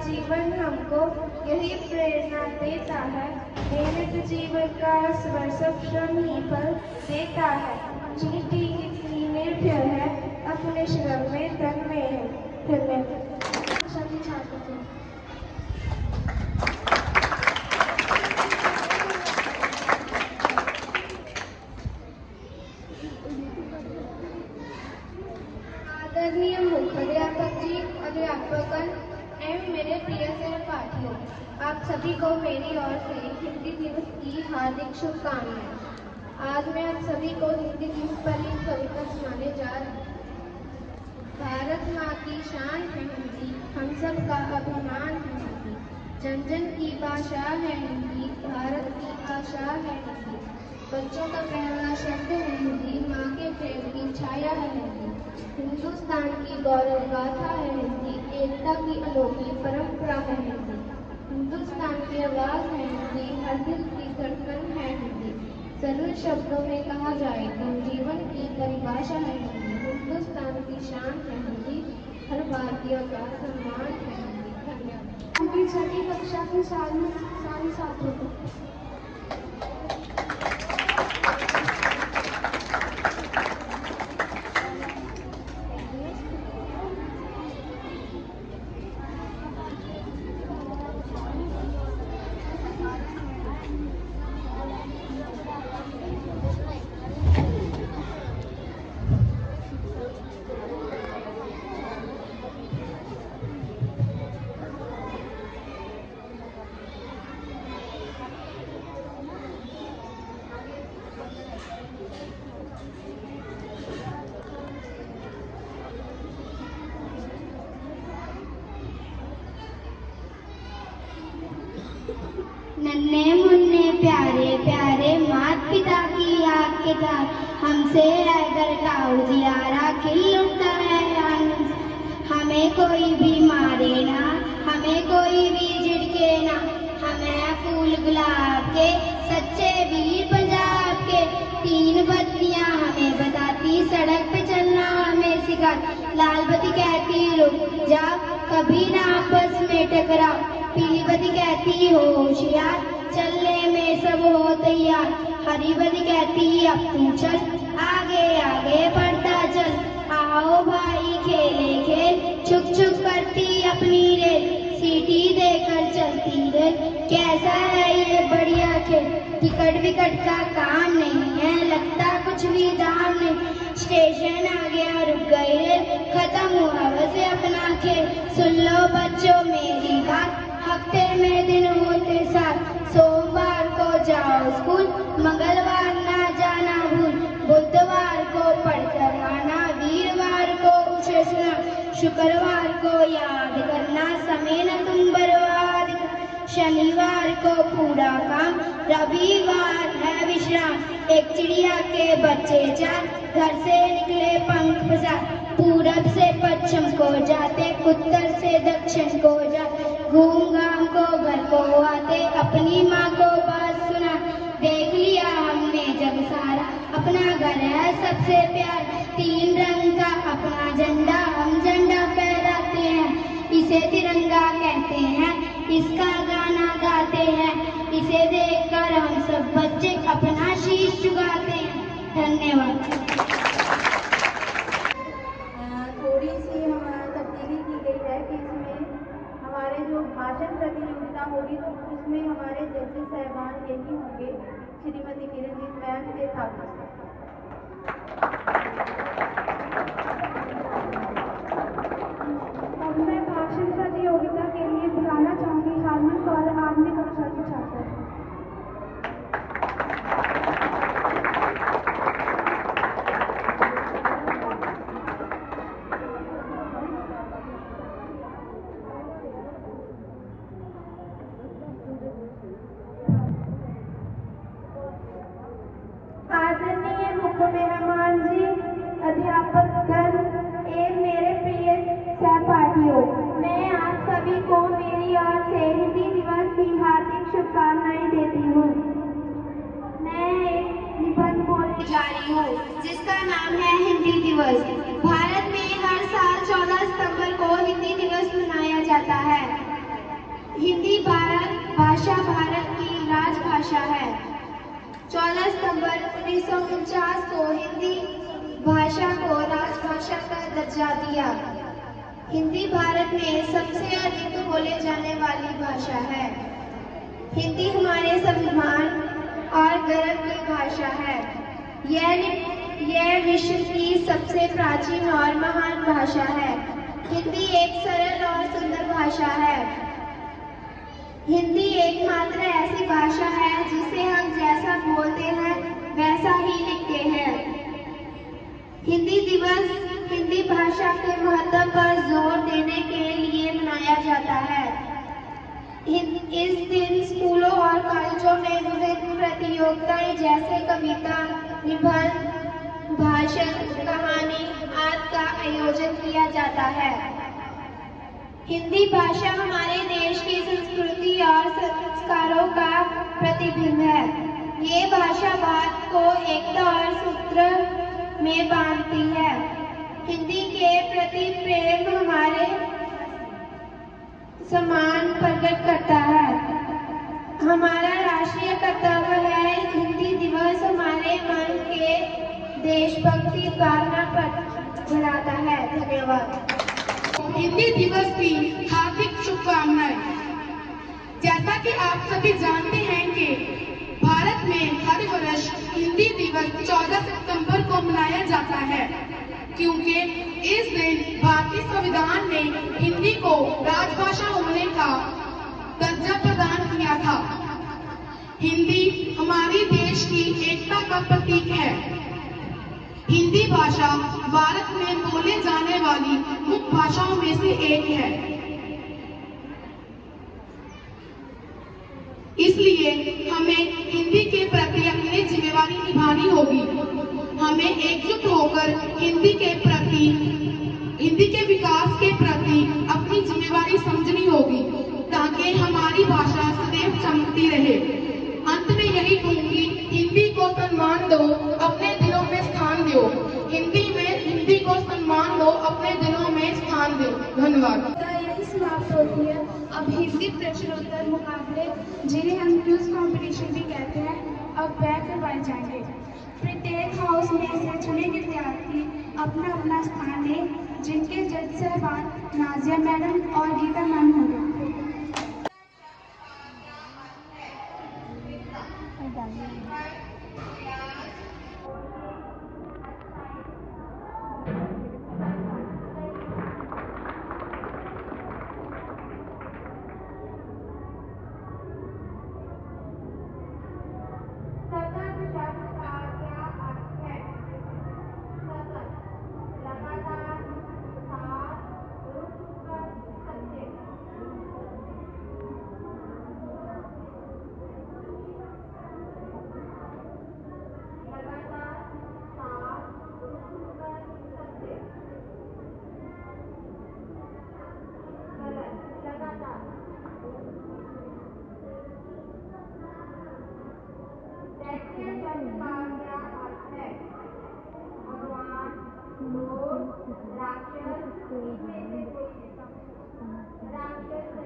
जीवन हमको यही प्रेरणा देता है। मेहनत जीवन का सर्वस्व श्रम ही फल देता है। चींटी इतनी निर्भय है, अपने श्रम में तन में है। धन्यवाद। सभी छात्रों को आदरणीय मुख्याध्यापक जी, अध्यापकगण एवं मेरे प्रिय सहपाठियों, आप सभी को मेरी ओर से हिंदी दिवस की हार्दिक शुभकामनाएं। आज मैं आप सभी को हिंदी दिवस पर एक कविता सुनाने जा रही हूँ। भारत माँ की शान है हिंदी, हम सब का अभिमान है हिंदी। जन जन की भाषा है हिंदी, भारत की आशा है हिंदी। बच्चों का पहला शब्द है हिंदी, माँ के प्रेम की छाया है हिंदी। हिंदुस्तान की गौरव गाथा है हिंदी, एकता की अनोखी परंपरा है हिंदी। हिंदुस्तान की आवाज है हिंदी, हर दिल की धड़कन है हिंदी। सरल शब्दों में कहा जाए तो जीवन की परिभाषा है हिंदी। हिंदुस्तान की शान है हिंदी, हर भारतीय का सम्मान है हिंदी। धन्यवाद। छठी कक्षा के सारे छात्रों को नन्हे मुन्ने प्यारे प्यारे मात पिता की याद के साथ हमसे रहकर का उजियारा खिल उठता है आनंद। हमें कोई भी मारे ना, हमें कोई भी झिड़के ना, हमें फूल गुलाब के सच्चे वीर पंजाब के। तीन बत्तियां हमें बताती, सड़क पे चलना हमें सिखाती। लाल बत्ती कहती रुक जाओ, कभी ना आपस में टकराओ। पीली बत्ती कहती होशियार, चलने में सब हो तैयार। हरी बत्ती कहती अब तू चल, आगे आगे बढ़ता चल। आओ भाई खेले खेल, छुक छुक करती अपनी रेल। सीटी देकर चलती रेल, कैसा है ये बढ़िया खेल। टिकट विकट का काम नहीं है, लगता कुछ भी दाम नहीं। स्टेशन आ गया रुक गई रेल, खत्म हुआ वैसे अपना खेल। सुन लो बच्चों मेरी बात, हफ्ते में दिन होते साथ। सोमवार को जाओ स्कूल, मंगलवार ना जाना भूल। बुधवार को पढ़कर आना, वीरवार को उसे सुना। शुक्रवार को याद करना, समय न तुम बर्बाद कर। शनिवार को पूरा काम, रविवार है विश्राम। एक चिड़िया के बच्चे चार, घर से निकले पंख पसार। पूरब से पश्चिम को जाते, उत्तर से दक्षिण को जाते। घूम घाम को घर को आते, अपनी माँ को बात सुना। देख लिया हमने जग सारा, अपना घर है सबसे प्यारा। तीन रंग का अपना झंडा, हम झंडा फहराते हैं। इसे तिरंगा कहते हैं, इसका गाना गाते हैं। इसे देखकर हम सब बच्चे अपना शीश झुकाते हैं। धन्यवाद। थोड़ी सी हमारा तब्दीली की गई है कि इसमें हमारे जो भाषण प्रतियोगिता होगी तो उसमें हमारे जजेस साहबान यही होंगे, श्रीमती किरणजीत मैम से ठाकुर। अब मैं भाषण प्रतियोगिता के लिए बुलाना चाहूँगी हारमन कौर, आठवीं कक्षा की छात्रा। आदरणीय मुख्य मेहमान जी, अध्यापकगण एवं मेरे प्रिय सहपाठियों, मैं आप सभी को मेरी ओर से हिंदी दिवस की हार्दिक शुभकामनाएं देती हूँ। मैं एक निबंध बोलने जा रही हूँ जिसका नाम है हिंदी दिवस। भारत में हर साल 14 सितंबर को हिंदी दिवस मनाया जाता है। हिंदी भाषा भारत की राजभाषा है। 14 सितंबर 1949 को हिंदी भाषा को राजभाषा का दर्जा दिया। हिंदी भारत में सबसे अधिक बोले जाने वाली भाषा है। हिंदी हमारे स्वाभिमान और गर्व की भाषा है। यह विश्व की सबसे प्राचीन और महान भाषा है। हिंदी एक सरल और सुंदर भाषा है। हिंदी एकमात्र ऐसी भाषा है जिसे हम जैसा बोलते हैं वैसा ही लिखते हैं। हिंदी दिवस हिंदी भाषा के महत्व पर जोर देने के लिए मनाया जाता है। इस दिन स्कूलों और कॉलेजों में विभिन्न प्रतियोगिताएं जैसे कविता, निबंध, भाषण, कहानी आदि का आयोजन किया जाता है। हिंदी भाषा हमारे देश की संस्कृति और संस्कारों का प्रतिबिंब है। ये भाषा भारत को एकता और सूत्र में बांधती है। हिंदी के प्रति प्रेम हमारे सम्मान प्रकट करता है। हमारा राष्ट्रीय कर्तव्य है। हिंदी दिवस हमारे मन के देशभक्ति भावना पर बढ़ाता है। धन्यवाद। हिंदी दिवस की हार्दिक शुभकामनाएं। जैसा कि आप सभी जानते हैं कि भारत में हर वर्ष हिंदी दिवस 14 सितंबर को मनाया जाता है, क्योंकि इस दिन भारतीय संविधान ने हिंदी को राजभाषा होने का दर्जा प्रदान किया था। हिंदी हमारे देश की एकता का प्रतीक है। हिंदी भाषा भारत में बोले जाने वाली मुख्य भाषाओं में से एक है। इसलिए हमें हिंदी के प्रति अपनी जिम्मेवारी निभानी होगी। हमें एकजुट होकर हिंदी के विकास के प्रति अपनी जिम्मेवारी समझनी होगी, ताकि हमारी भाषा सदैव चमकती रहे। अंत में यही कहूंगी, हिंदी को सम्मान दो, अपने दिलों में स्थान दो। हिंदी को सम्मान दो, अपने दिलों में स्थान दो। धन्यवाद। यही समाप्त होती है। अब हिंदी प्रश्नोत्तर मुकाबले, जिन्हें हम क्विज कंपटीशन भी कहते हैं, अब वह करवाए जाएंगे। प्रत्येक हाउस में से चुने विद्यार्थी अपना अपना स्थान लें, जिनके जज साहबान नाजिया मैडम और गीता मैम होंगे। राक्षस